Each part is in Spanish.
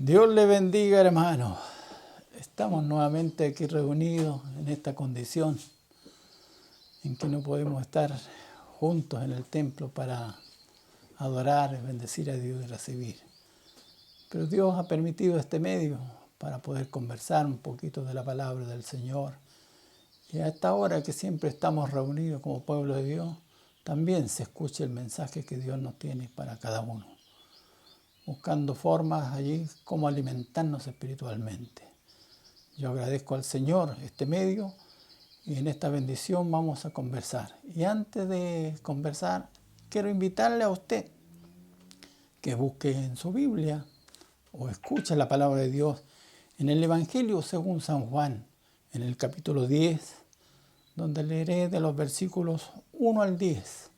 Dios le bendiga, hermano. Estamos nuevamente aquí reunidos en esta condición en que no podemos estar juntos en el templo para adorar, bendecir a Dios y recibir. Pero Dios ha permitido este medio para poder conversar un poquito de la palabra del Señor. Y a esta hora que siempre estamos reunidos como pueblo de Dios, también se escucha el mensaje que Dios nos tiene para cada uno, buscando formas allí como alimentarnos espiritualmente. Yo agradezco al Señor este medio y en esta bendición vamos a conversar. Y antes de conversar, quiero invitarle a usted que busque en su Biblia o escuche la palabra de Dios en el Evangelio según San Juan, en el capítulo 10, donde leeré de los versículos 1 al 10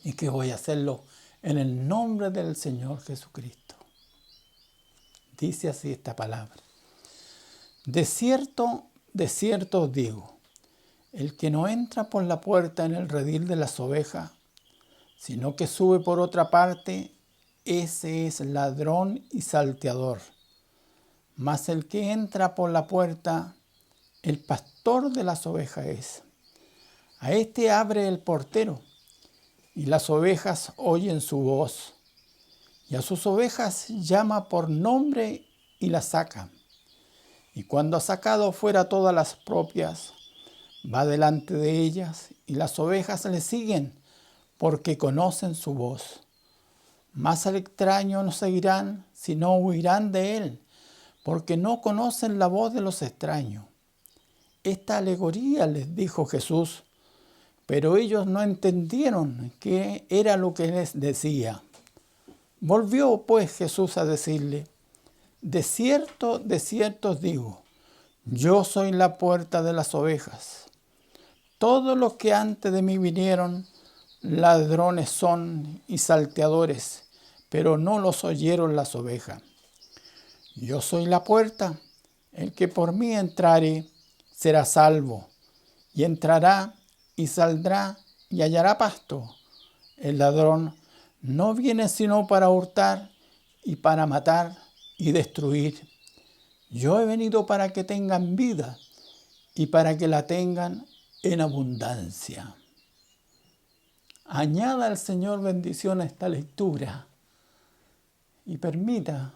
y que voy a hacerlo en el nombre del Señor Jesucristo. Dice así esta palabra. De cierto os digo, el que no entra por la puerta en el redil de las ovejas, sino que sube por otra parte, ese es ladrón y salteador. Mas el que entra por la puerta, el pastor de las ovejas es. A éste abre el portero, y las ovejas oyen su voz, y a sus ovejas llama por nombre y las saca. Y cuando ha sacado fuera todas las propias, va delante de ellas, y las ovejas le siguen, porque conocen su voz. Mas al extraño no seguirán, sino huirán de él, porque no conocen la voz de los extraños. Esta alegoría les dijo Jesús, pero ellos no entendieron qué era lo que les decía. Volvió pues Jesús a decirle, de cierto os digo, yo soy la puerta de las ovejas. Todos los que antes de mí vinieron, ladrones son y salteadores, pero no los oyeron las ovejas. Yo soy la puerta, el que por mí entrare será salvo, y entrará y saldrá y hallará pasto. El ladrón no viene sino para hurtar y para matar y destruir. Yo he venido para que tengan vida y para que la tengan en abundancia. Añada al Señor bendición a esta lectura y permita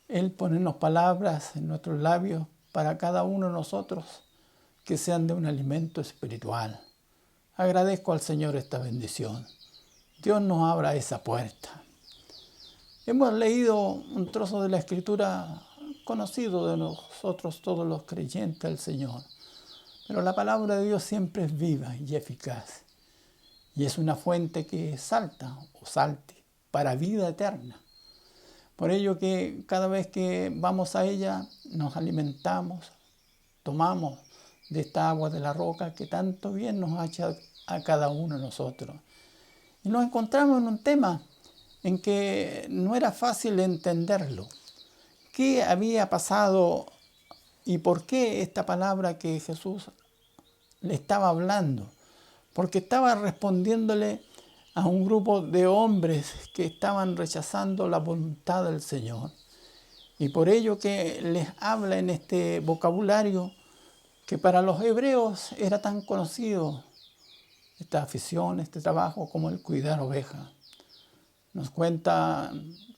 Él ponernos palabras en nuestros labios para cada uno de nosotros que sean de un alimento espiritual. Agradezco al Señor esta bendición. Dios nos abra esa puerta. Hemos leído un trozo de la Escritura conocido de nosotros todos los creyentes del Señor. Pero la palabra de Dios siempre es viva y eficaz. Y es una fuente que salta o salte para vida eterna. Por ello que cada vez que vamos a ella nos alimentamos, tomamos de esta agua de la roca que tanto bien nos ha hecho a cada uno de nosotros. Y nos encontramos en un tema en que no era fácil entenderlo. ¿Qué había pasado y por qué esta palabra que Jesús le estaba hablando? Porque estaba respondiéndole a un grupo de hombres que estaban rechazando la voluntad del Señor. Y por ello que les habla en este vocabulario que para los hebreos era tan conocido esta afición, este trabajo como el cuidar ovejas. Nos cuenta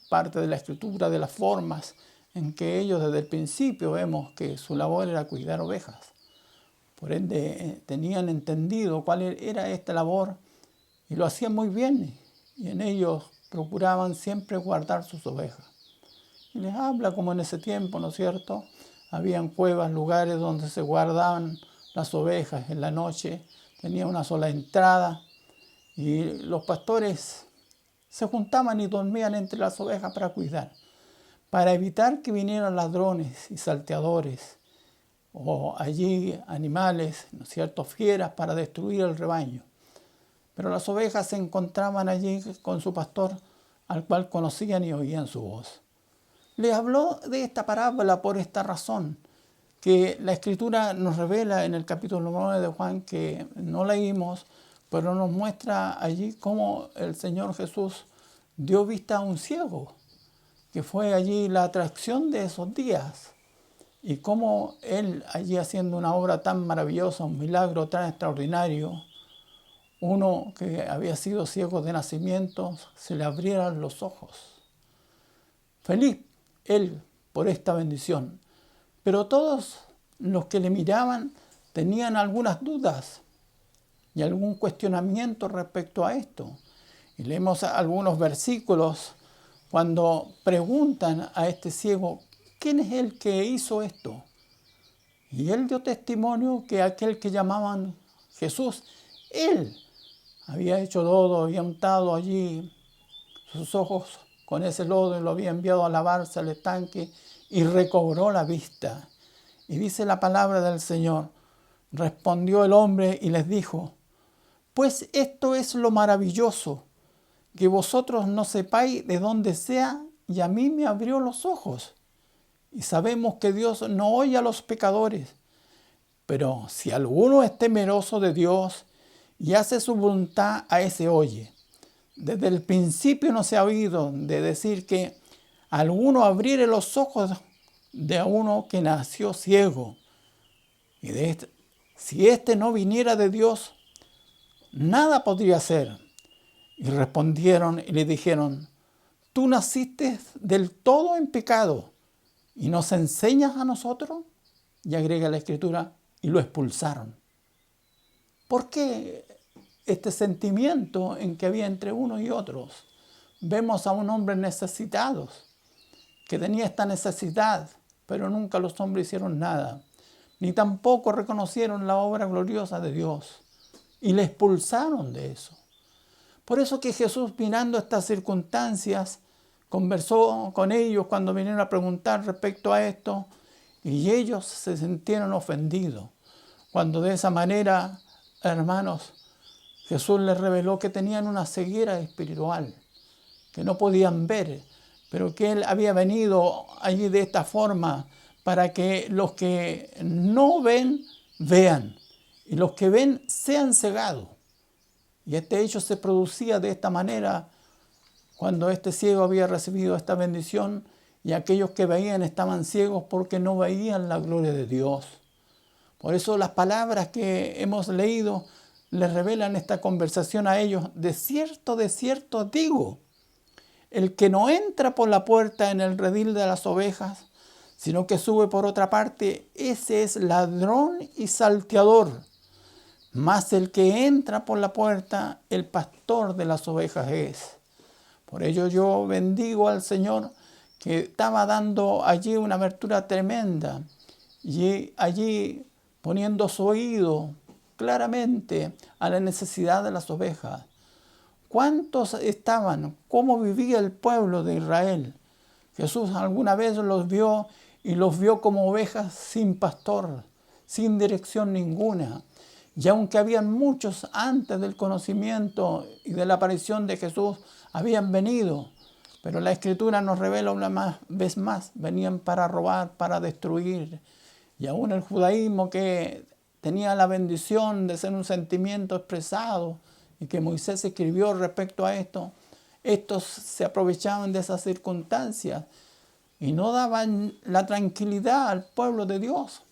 parte de la Escritura de las formas en que ellos desde el principio vemos que su labor era cuidar ovejas. Por ende, tenían entendido cuál era esta labor y lo hacían muy bien. Y en ellos procuraban siempre guardar sus ovejas. Y les habla como en ese tiempo, ¿no es cierto? Habían cuevas, lugares donde se guardaban las ovejas en la noche. Tenía una sola entrada y los pastores se juntaban y dormían entre las ovejas para cuidar, para evitar que vinieran ladrones y salteadores o allí animales, ¿no es cierto?, fieras para destruir el rebaño. Pero las ovejas se encontraban allí con su pastor, al cual conocían y oían su voz. Les habló de esta parábola por esta razón, que la Escritura nos revela en el capítulo 9 de Juan, que no leímos, pero nos muestra allí cómo el Señor Jesús dio vista a un ciego, que fue allí la atracción de esos días. Y cómo él allí haciendo una obra tan maravillosa, un milagro tan extraordinario, uno que había sido ciego de nacimiento, se le abrieran los ojos. Feliz él por esta bendición. Pero todos los que le miraban tenían algunas dudas y algún cuestionamiento respecto a esto. Y leemos algunos versículos cuando preguntan a este ciego, ¿quién es el que hizo esto? Y él dio testimonio que aquel que llamaban Jesús, él había hecho lodo, había untado allí sus ojos con ese lodo y lo había enviado a lavarse al estanque y recobró la vista. Y dice la palabra del Señor, respondió el hombre y les dijo, pues esto es lo maravilloso, que vosotros no sepáis de dónde sea, y a mí me abrió los ojos. Y sabemos que Dios no oye a los pecadores, pero si alguno es temeroso de Dios y hace su voluntad, a ese oye. Desde el principio no se ha oído de decir que alguno abriere los ojos de uno que nació ciego. Y si éste no viniera de Dios, nada podría hacer. Y respondieron y le dijeron, tú naciste del todo en pecado y nos enseñas a nosotros. Y agrega la Escritura, y lo expulsaron. ¿Por qué este sentimiento en que había entre unos y otros? Vemos a un hombre necesitado, que tenía esta necesidad, pero nunca los hombres hicieron nada, ni tampoco reconocieron la obra gloriosa de Dios, y le expulsaron de eso. Por eso que Jesús, mirando estas circunstancias, conversó con ellos cuando vinieron a preguntar respecto a esto, y ellos se sintieron ofendidos. Cuando de esa manera, hermanos, Jesús les reveló que tenían una ceguera espiritual, que no podían ver, pero que Él había venido allí de esta forma para que los que no ven, vean, y los que ven sean cegados. Y este hecho se producía de esta manera cuando este ciego había recibido esta bendición y aquellos que veían estaban ciegos porque no veían la gloria de Dios. Por eso las palabras que hemos leído les revelan esta conversación a ellos. De cierto digo, el que no entra por la puerta en el redil de las ovejas, sino que sube por otra parte, ese es ladrón y salteador. Mas el que entra por la puerta, el pastor de las ovejas es. Por ello yo bendigo al Señor que estaba dando allí una abertura tremenda y allí poniendo su oído claramente a la necesidad de las ovejas. ¿Cuántos estaban? ¿Cómo vivía el pueblo de Israel? Jesús alguna vez los vio y los vio como ovejas sin pastor, sin dirección ninguna. Y aunque habían muchos antes del conocimiento y de la aparición de Jesús, habían venido, pero la Escritura nos revela una vez más, venían para robar, para destruir. Y aún el judaísmo, que tenía la bendición de ser un sentimiento expresado y que Moisés escribió respecto a esto, estos se aprovechaban de esas circunstancias y no daban la tranquilidad al pueblo de Dios.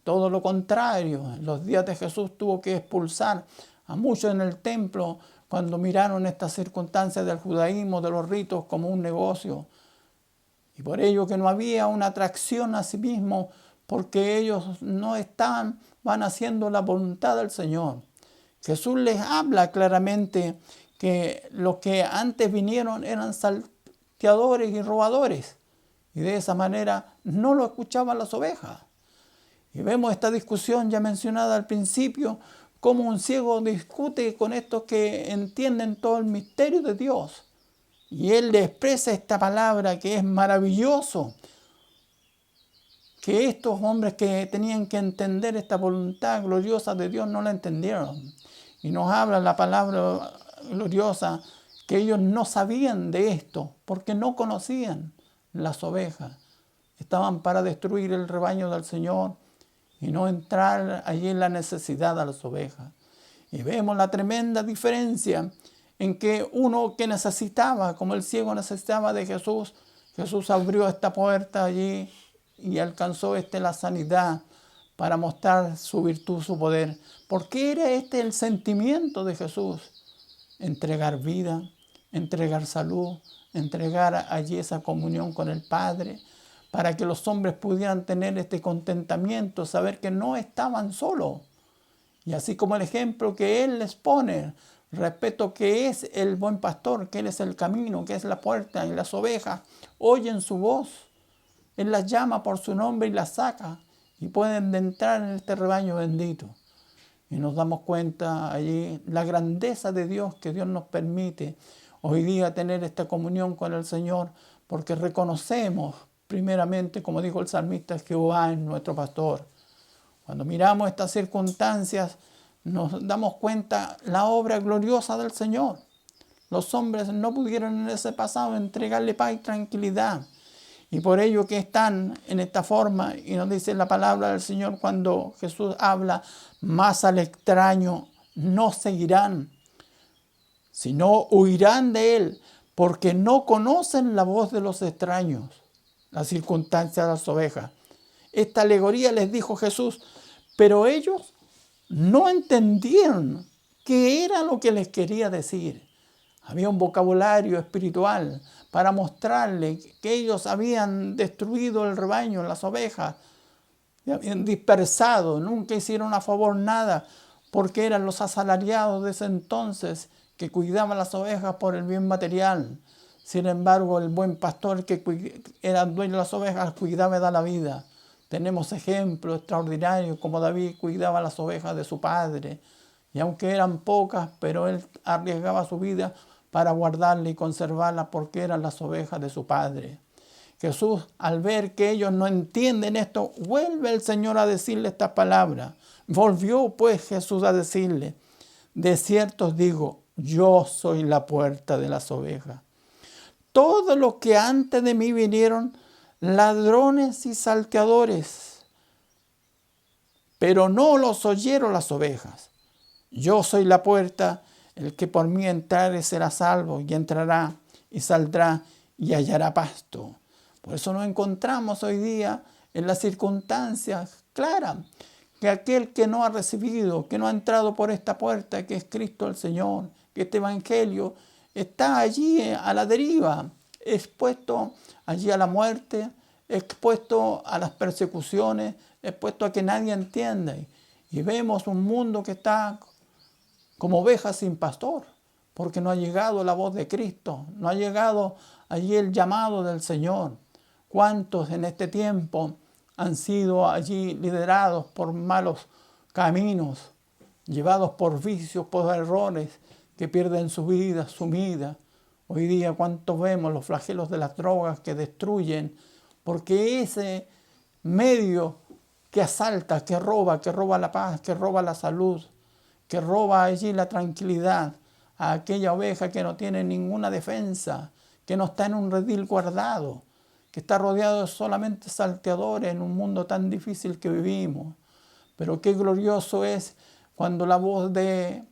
Todo lo contrario, en los días de Jesús tuvo que expulsar a muchos en el templo cuando miraron estas circunstancias del judaísmo, de los ritos, como un negocio. Y por ello que no había una atracción a sí mismo, porque ellos no van haciendo la voluntad del Señor. Jesús les habla claramente que los que antes vinieron eran salteadores y robadores. Y de esa manera no lo escuchaban las ovejas. Y vemos esta discusión ya mencionada al principio, cómo un ciego discute con estos que entienden todo el misterio de Dios. Y él le expresa esta palabra que es maravilloso, que estos hombres que tenían que entender esta voluntad gloriosa de Dios no la entendieron. Y nos habla la palabra gloriosa que ellos no sabían de esto, porque no conocían las ovejas. Estaban para destruir el rebaño del Señor y no entrar allí en la necesidad de las ovejas. Y vemos la tremenda diferencia en que uno que necesitaba, como el ciego necesitaba de Jesús, Jesús abrió esta puerta allí y alcanzó la sanidad para mostrar su virtud, su poder. Porque era el sentimiento de Jesús: entregar vida, entregar salud, entregar allí esa comunión con el Padre, para que los hombres pudieran tener este contentamiento, saber que no estaban solos. Y así como el ejemplo que Él les pone, respeto que es el buen pastor, que Él es el camino, que es la puerta, y las ovejas oyen su voz. Él las llama por su nombre y las saca, y pueden entrar en este rebaño bendito. Y nos damos cuenta allí la grandeza de Dios, que Dios nos permite hoy día tener esta comunión con el Señor, porque reconocemos primeramente, como dijo el salmista, Jehová es nuestro pastor. Cuando miramos estas circunstancias, nos damos cuenta la obra gloriosa del Señor. Los hombres no pudieron en ese pasado entregarle paz y tranquilidad. Y por ello que están en esta forma, y nos dice la palabra del Señor cuando Jesús habla: más al extraño no seguirán, sino huirán de él, porque no conocen la voz de los extraños, la circunstancia de las ovejas. Esta alegoría les dijo Jesús, pero ellos no entendieron qué era lo que les quería decir. Había un vocabulario espiritual para mostrarle que ellos habían destruido el rebaño, las ovejas, y habían dispersado, nunca hicieron a favor nada, porque eran los asalariados de ese entonces que cuidaban las ovejas por el bien material. Sin embargo, el buen pastor que era dueño de las ovejas cuidaba y da la vida. Tenemos ejemplos extraordinarios como David cuidaba las ovejas de su padre, y aunque eran pocas, pero él arriesgaba su vida para guardarla y conservarla porque eran las ovejas de su padre. Jesús, al ver que ellos no entienden esto, vuelve el Señor a decirle esta palabra. Volvió pues Jesús a decirle: de cierto os digo, yo soy la puerta de las ovejas. Todos los que antes de mí vinieron, ladrones y salteadores, pero no los oyeron las ovejas. Yo soy la puerta, el que por mí entrare será salvo, y entrará y saldrá y hallará pasto. Por eso nos encontramos hoy día en las circunstancias claras, que aquel que no ha recibido, que no ha entrado por esta puerta, que es Cristo el Señor, que este evangelio está allí a la deriva, expuesto allí a la muerte, expuesto a las persecuciones, expuesto a que nadie entienda. Y vemos un mundo que está como ovejas sin pastor, porque no ha llegado la voz de Cristo, no ha llegado allí el llamado del Señor. ¿Cuántos en este tiempo han sido allí liderados por malos caminos, llevados por vicios, por errores, que pierden su vida, sumidas? Hoy día, ¿cuántos vemos los flagelos de las drogas que destruyen? Porque ese medio que asalta, que roba la paz, que roba la salud, que roba allí la tranquilidad a aquella oveja que no tiene ninguna defensa, que no está en un redil guardado, que está rodeado de solamente salteadores en un mundo tan difícil que vivimos. Pero qué glorioso es cuando la voz de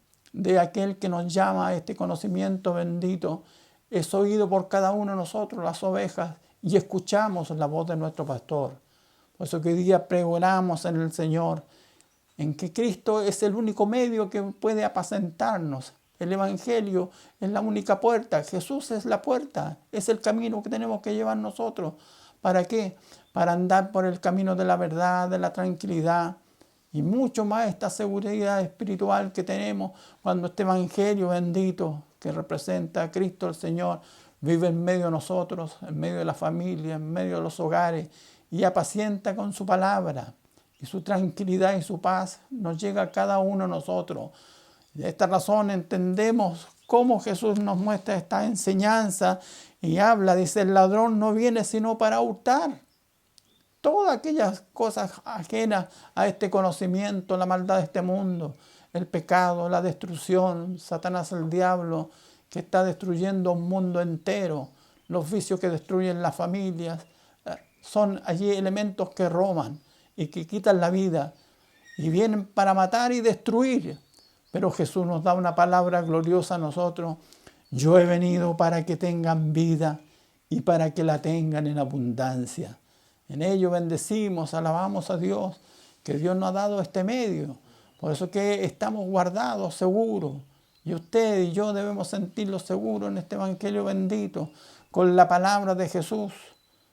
aquel que nos llama a este conocimiento bendito es oído por cada uno de nosotros, las ovejas, y escuchamos la voz de nuestro pastor. Por eso que hoy día pregonamos en el Señor, en que Cristo es el único medio que puede apacentarnos. El Evangelio es la única puerta. Jesús es la puerta, es el camino que tenemos que llevar nosotros. ¿Para qué? Para andar por el camino de la verdad, de la tranquilidad y mucho más esta seguridad espiritual que tenemos cuando este Evangelio bendito que representa a Cristo el Señor vive en medio de nosotros, en medio de la familia, en medio de los hogares y apacienta con su palabra. Y su tranquilidad y su paz nos llega a cada uno de nosotros. De esta razón entendemos cómo Jesús nos muestra esta enseñanza y habla, dice: el ladrón no viene sino para hurtar. Todas aquellas cosas ajenas a este conocimiento, la maldad de este mundo, el pecado, la destrucción, Satanás, el diablo, que está destruyendo un mundo entero, los vicios que destruyen las familias, son allí elementos que roban y que quitan la vida y vienen para matar y destruir. Pero Jesús nos da una palabra gloriosa a nosotros: yo he venido para que tengan vida y para que la tengan en abundancia. En ello bendecimos, alabamos a Dios, que Dios nos ha dado este medio. Por eso que estamos guardados, seguros. Y usted y yo debemos sentirlo seguro en este Evangelio bendito, con la palabra de Jesús,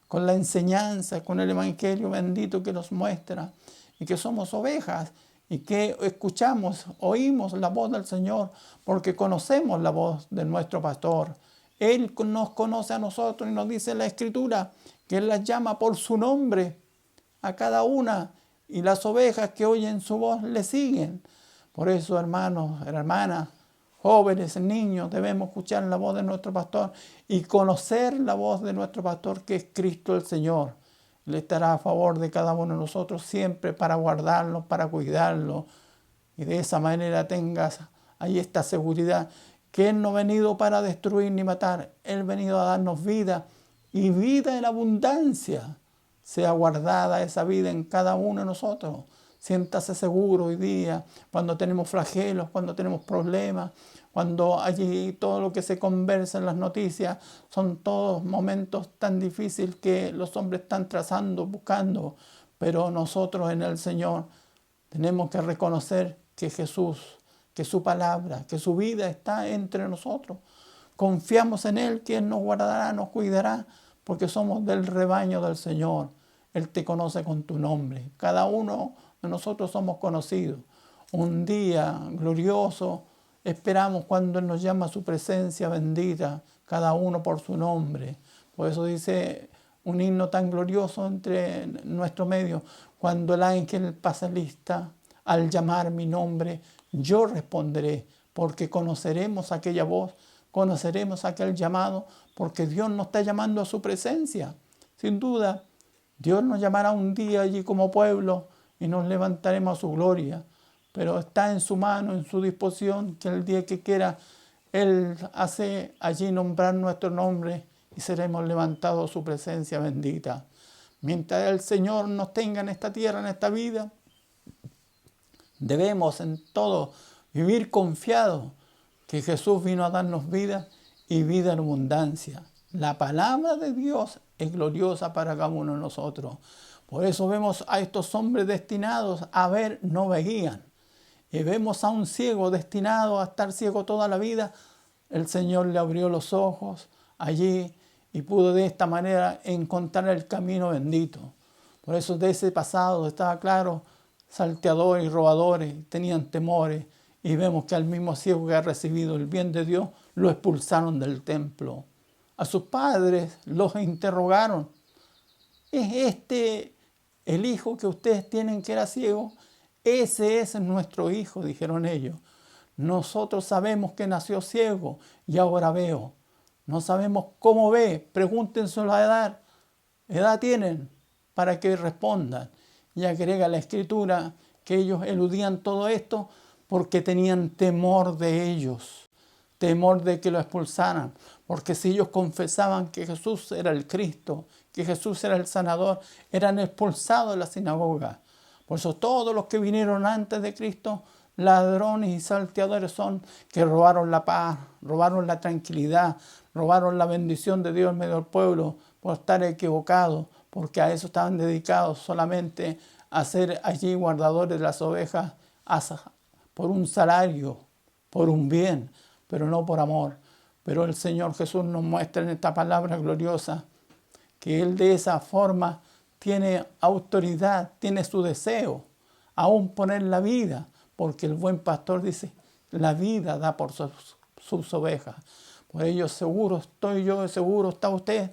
con la enseñanza, con el Evangelio bendito que nos muestra, y que somos ovejas, y que escuchamos, oímos la voz del Señor, porque conocemos la voz de nuestro pastor. Él nos conoce a nosotros y nos dice en la Escritura que Él las llama por su nombre a cada una, y las ovejas que oyen su voz le siguen. Por eso, hermanos, hermanas, jóvenes, niños, debemos escuchar la voz de nuestro pastor y conocer la voz de nuestro pastor, que es Cristo el Señor. Él estará a favor de cada uno de nosotros siempre para guardarlo, para cuidarlo. Y de esa manera tengas ahí esta seguridad, que Él no ha venido para destruir ni matar. Él ha venido a darnos vida, y vida en abundancia. Sea guardada esa vida en cada uno de nosotros. Siéntase seguro hoy día, cuando tenemos flagelos, cuando tenemos problemas, cuando allí todo lo que se conversa en las noticias son todos momentos tan difíciles que los hombres están trazando, buscando. Pero nosotros en el Señor tenemos que reconocer que Jesús, que su palabra, que su vida está entre nosotros. Confiamos en Él, que Él nos guardará, nos cuidará, porque somos del rebaño del Señor. Él te conoce con tu nombre. Cada uno de nosotros somos conocidos. Un día glorioso esperamos cuando Él nos llama a su presencia bendita, cada uno por su nombre. Por eso dice un himno tan glorioso entre nuestro medio: cuando el ángel pasa lista, al llamar mi nombre, yo responderé, porque conoceremos aquella voz, conoceremos aquel llamado, porque Dios nos está llamando a su presencia. Sin duda, Dios nos llamará un día allí como pueblo y nos levantaremos a su gloria. Pero está en su mano, en su disposición, que el día que quiera Él hace allí nombrar nuestro nombre y seremos levantados a su presencia bendita. Mientras el Señor nos tenga en esta tierra, en esta vida, debemos en todo vivir confiados que Jesús vino a darnos vida y vida en abundancia. La palabra de Dios es gloriosa para cada uno de nosotros. Por eso vemos a estos hombres destinados a ver, no veían. Y vemos a un ciego destinado a estar ciego toda la vida. El Señor le abrió los ojos allí y pudo de esta manera encontrar el camino bendito. Por eso de ese pasado estaba claro, salteadores y robadores tenían temores, y vemos que al mismo ciego que ha recibido el bien de Dios lo expulsaron del templo. A sus padres los interrogaron: ¿es este el hijo que ustedes tienen que era ciego? Ese es nuestro hijo, dijeron ellos. Nosotros sabemos que nació ciego y ahora veo. No sabemos cómo ve, pregúntenselo la edad. ¿Edad tienen? Para que respondan. Y agrega la Escritura que ellos eludían todo esto porque tenían temor de ellos, temor de que lo expulsaran, porque si ellos confesaban que Jesús era el Cristo, que Jesús era el sanador, eran expulsados de la sinagoga. Por eso todos los que vinieron antes de Cristo, ladrones y salteadores son, que robaron la paz, robaron la tranquilidad, robaron la bendición de Dios en medio del pueblo por estar equivocados, porque a eso estaban dedicados, solamente a ser allí guardadores de las ovejas por un salario, por un bien, pero no por amor. Pero el Señor Jesús nos muestra en esta palabra gloriosa que Él de esa forma tiene autoridad, tiene su deseo, aún poner la vida, porque el buen pastor dice, la vida da por sus ovejas. Por ello seguro estoy yo, seguro está usted,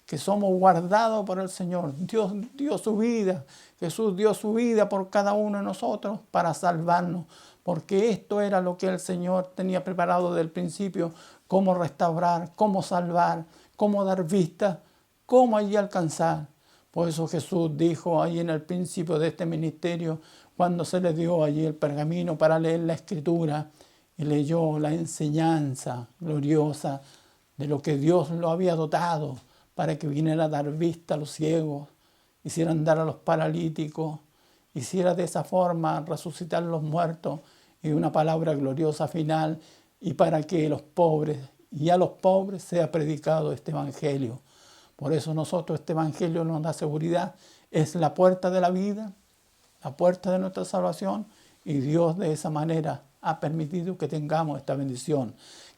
que somos guardados por el Señor. Dios dio su vida, Jesús dio su vida por cada uno de nosotros para salvarnos, porque esto era lo que el Señor tenía preparado desde el principio: cómo restaurar, cómo salvar, cómo dar vista, cómo allí alcanzar. Por eso Jesús dijo ahí en el principio de este ministerio, cuando se le dio allí el pergamino para leer la Escritura, y leyó la enseñanza gloriosa de lo que Dios lo había dotado para que viniera a dar vista a los ciegos, hiciera andar a los paralíticos, hiciera de esa forma resucitar a los muertos, y una palabra gloriosa final, y para que los pobres y a los pobres sea predicado este evangelio. Por eso nosotros este evangelio nos da seguridad. Es la puerta de la vida, la puerta de nuestra salvación, y Dios de esa manera ha permitido que tengamos esta bendición.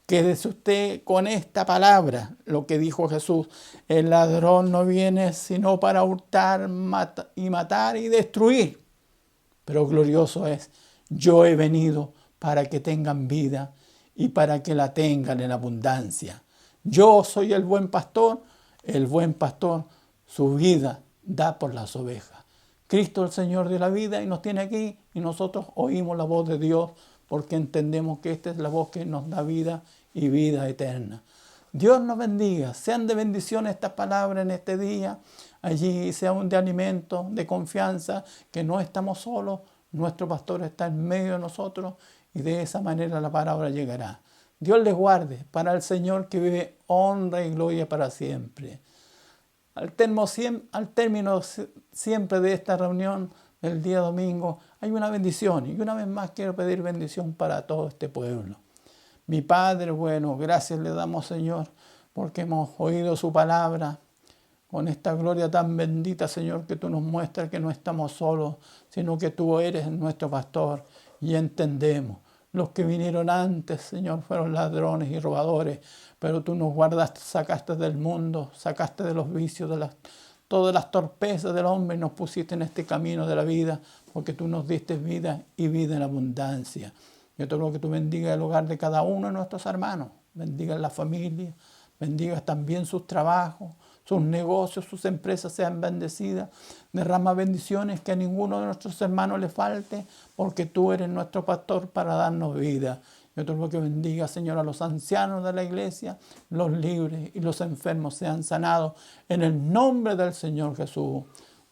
Quédese usted con esta palabra, lo que dijo Jesús: el ladrón no viene sino para hurtar, matar y destruir. Pero glorioso es: yo he venido para que tengan vida y para que la tengan en abundancia. Yo soy el buen pastor su vida da por las ovejas. Cristo el Señor de la vida y nos tiene aquí, y nosotros oímos la voz de Dios porque entendemos que esta es la voz que nos da vida y vida eterna. Dios nos bendiga. Sean de bendición estas palabras en este día. Allí sean de alimento, de confianza, que no estamos solos. Nuestro pastor está en medio de nosotros y de esa manera la palabra llegará. Dios les guarde. Para el Señor que vive honra y gloria para siempre. Al término siempre de esta reunión del día domingo hay una bendición, y una vez más quiero pedir bendición para todo este pueblo. Mi Padre bueno, gracias le damos, Señor, porque hemos oído su palabra con esta gloria tan bendita, Señor, que tú nos muestras que no estamos solos, sino que tú eres nuestro pastor, y entendemos. Los que vinieron antes, Señor, fueron ladrones y robadores, pero tú nos guardaste, sacaste del mundo, sacaste de los vicios, todas las torpezas del hombre, y nos pusiste en este camino de la vida, porque tú nos diste vida y vida en abundancia. Yo te ruego que tú bendigas el hogar de cada uno de nuestros hermanos, bendigas la familia, bendigas también sus trabajos, sus negocios, sus empresas sean bendecidas. Derrama bendiciones, que a ninguno de nuestros hermanos le falte, porque tú eres nuestro pastor para darnos vida. Yo te ruego que bendiga, Señor, a los ancianos de la iglesia, los libres y los enfermos sean sanados en el nombre del Señor Jesús.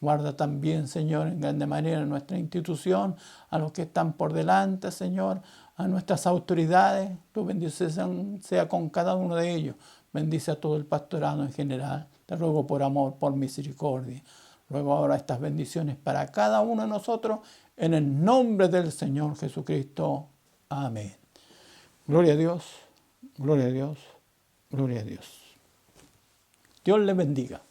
Guarda también, Señor, en grande manera nuestra institución, a los que están por delante, Señor, a nuestras autoridades. Tu bendición sea con cada uno de ellos. Bendice a todo el pastorado en general. Te ruego por amor, por misericordia. Ruego ahora estas bendiciones para cada uno de nosotros, en el nombre del Señor Jesucristo. Amén. Gloria a Dios, gloria a Dios, gloria a Dios. Dios les bendiga.